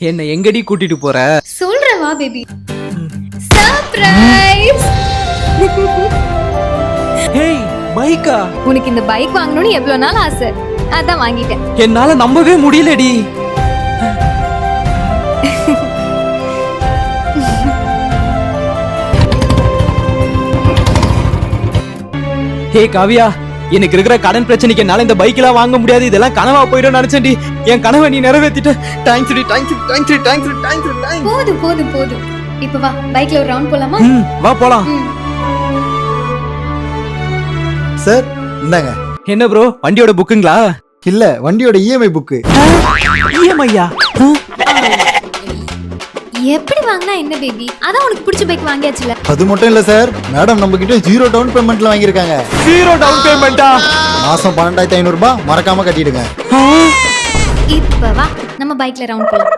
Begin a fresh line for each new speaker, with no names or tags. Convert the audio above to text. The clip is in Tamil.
என்ன எங்கடி கூட்டிட்டு போற?
சொல்றேன் வா பேபி. சர்ப்ரைஸ்.
ஹேய், பைக்கா?
உனக்கு இந்த பைக் வாங்கணும்னு எவ்வளவு நாள் ஆசை, அதான் வாங்கிட்டேன்.
என்னால நம்பவே முடியலடி. ஹே காவியா, எனக்கு இருக்கிற கடன் பிரச்சனைக்கு என்னால இந்த பைக் எல்லாம் வாங்க முடியாது, இதெல்லாம் கனவா போயிடும் நினைச்சேன்டி. என் கனவை நீ நிறைவேத்திட்ட. தேங்க்ஸ் டி, தேங்க்ஸ் தேங்க்ஸ் தேங்க்ஸ் தேங்க்ஸ்.
போதும் போதும் போதும். இப்ப வா, பைக்ல ஒரு ரவுண்ட் போலாமா?
வா போலாம்.
சார் இந்தாங்க.
என்ன ப்ரோ, வண்டியோட புக்குங்களா?
இல்ல, வண்டியோட இஎம்ஐ புக்கு.
இஎம்ஐயா?
எப்படி வாங்கினா என்ன பேபி, அதான் உனக்கு பிடிச்ச பைக் வாங்கியாச்சுல.
அது மட்டும் இல்ல சார், மேடம் நம்ம கிட்ட 0 டவுன் பேமெண்ட்ல வாங்கியிருக்காங்க.
0 டவுன் பேமெண்டா?
மாசம் 12,500 ரூபாய் மறக்காம கட்டிடுங்க.
இப்ப வா, நம்ம பைக்ல ரவுண்ட் போலாம்.